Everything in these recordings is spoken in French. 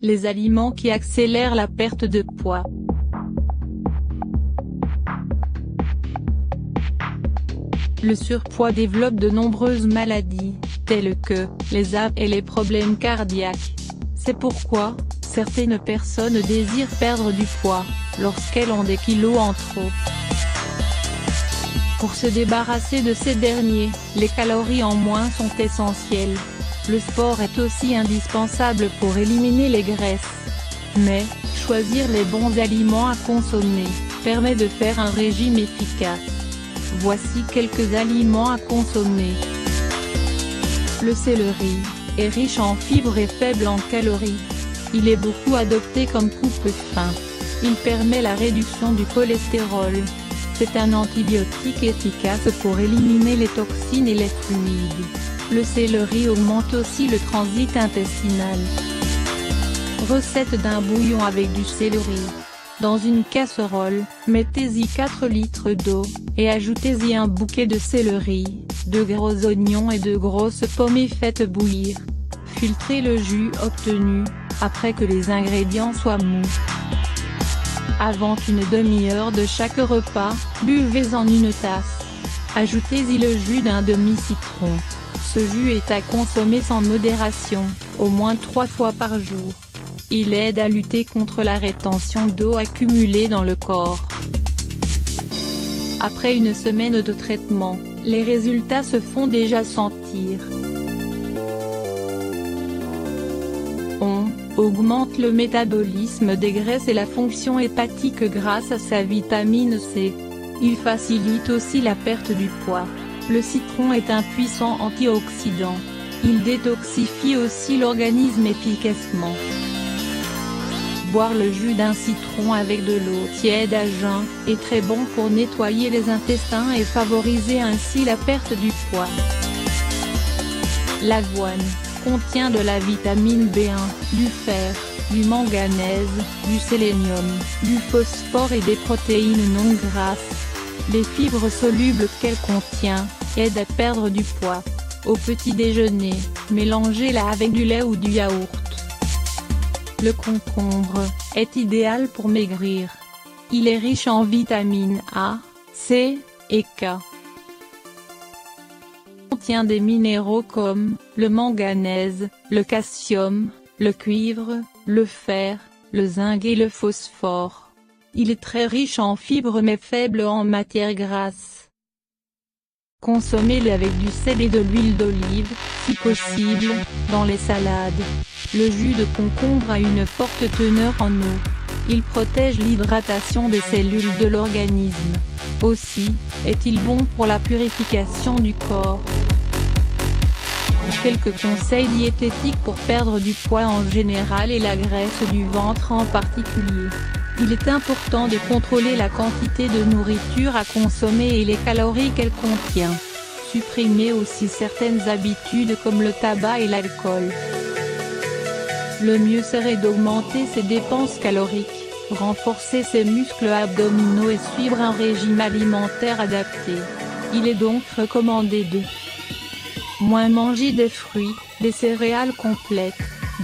Les aliments qui accélèrent la perte de poids. Le surpoids développe de nombreuses maladies, telles que les AVC et les problèmes cardiaques. C'est pourquoi, certaines personnes désirent perdre du poids, lorsqu'elles ont des kilos en trop. Pour se débarrasser de ces derniers, les calories en moins sont essentielles. Le sport est aussi indispensable pour éliminer les graisses. Mais, choisir les bons aliments à consommer, permet de faire un régime efficace. Voici quelques aliments à consommer. Le céleri est riche en fibres et faible en calories. Il est beaucoup adopté comme coupe-faim. Il permet la réduction du cholestérol. C'est un antibiotique efficace pour éliminer les toxines et les fluides. Le céleri augmente aussi le transit intestinal. Recette d'un bouillon avec du céleri. Dans une casserole, mettez-y 4 litres d'eau, et ajoutez-y un bouquet de céleri, 2 gros oignons et 2 grosses pommes et faites bouillir. Filtrez le jus obtenu, après que les ingrédients soient mous. Avant une demi-heure de chaque repas, buvez-en une tasse. Ajoutez-y le jus d'un demi-citron. Ce jus est à consommer sans modération, au moins 3 fois par jour. Il aide à lutter contre la rétention d'eau accumulée dans le corps. Après une semaine de traitement, les résultats se font déjà sentir. On augmente le métabolisme des graisses et la fonction hépatique grâce à sa vitamine C. Il facilite aussi la perte du poids. Le citron est un puissant antioxydant. Il détoxifie aussi l'organisme efficacement. Boire le jus d'un citron avec de l'eau tiède à jeun, est très bon pour nettoyer les intestins et favoriser ainsi la perte du poids. L'avoine contient de la vitamine B1, du fer, du manganèse, du sélénium, du phosphore et des protéines non grasses. Les fibres solubles qu'elle contient, aident à perdre du poids. Au petit déjeuner, mélangez-la avec du lait ou du yaourt. Le concombre est idéal pour maigrir. Il est riche en vitamines A, C et K. Il contient des minéraux comme le manganèse, le calcium, le cuivre, le fer, le zinc et le phosphore. Il est très riche en fibres mais faible en matières grasses. Consommez-le avec du sel et de l'huile d'olive, si possible, dans les salades. Le jus de concombre a une forte teneur en eau. Il protège l'hydratation des cellules de l'organisme. Aussi, est-il bon pour la purification du corps. Quelques conseils diététiques pour perdre du poids en général et la graisse du ventre en particulier. Il est important de contrôler la quantité de nourriture à consommer et les calories qu'elle contient. Supprimez aussi certaines habitudes comme le tabac et l'alcool. Le mieux serait d'augmenter ses dépenses caloriques, renforcer ses muscles abdominaux et suivre un régime alimentaire adapté. Il est donc recommandé de moins manger des fruits, des céréales complètes,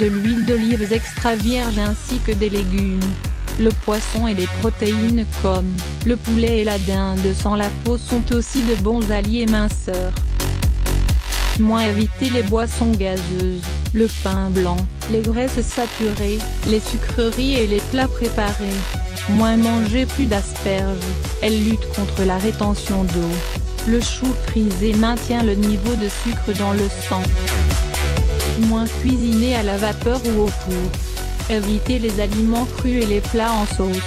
de l'huile d'olive extra vierge ainsi que des légumes. Le poisson et les protéines comme le poulet et la dinde sans la peau sont aussi de bons alliés minceurs. Moins éviter les boissons gazeuses, le pain blanc, les graisses saturées, les sucreries et les plats préparés. Moins manger plus d'asperges, elles luttent contre la rétention d'eau. Le chou frisé maintient le niveau de sucre dans le sang. Moins cuisiner à la vapeur ou au four. Évitez les aliments crus et les plats en sauce.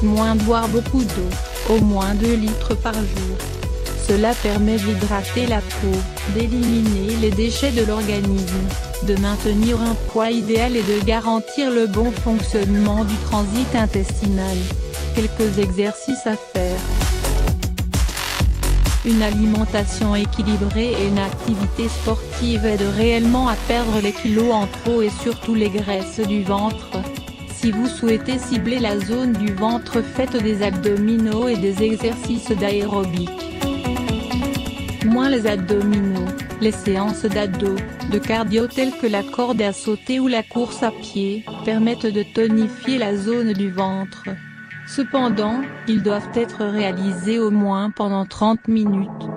Moins boire beaucoup d'eau, au moins 2 litres par jour. Cela permet d'hydrater la peau, d'éliminer les déchets de l'organisme, de maintenir un poids idéal et de garantir le bon fonctionnement du transit intestinal. Quelques exercices à faire. Une alimentation équilibrée et une activité sportive aident réellement à perdre les kilos en trop et surtout les graisses du ventre. Si vous souhaitez cibler la zone du ventre, faites des abdominaux et des exercices d'aérobic. Moins les abdominaux, les séances d'abdos, de cardio tels que la corde à sauter ou la course à pied, permettent de tonifier la zone du ventre. Cependant, ils doivent être réalisés au moins pendant 30 minutes.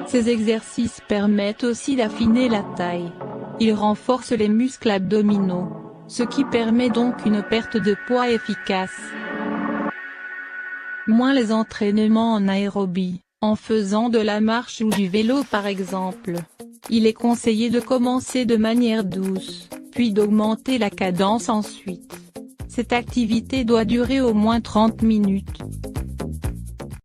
Ces exercices permettent aussi d'affiner la taille. Ils renforcent les muscles abdominaux, ce qui permet donc une perte de poids efficace. Moins les entraînements en aérobie, en faisant de la marche ou du vélo par exemple. Il est conseillé de commencer de manière douce, puis d'augmenter la cadence ensuite. Cette activité doit durer au moins 30 minutes.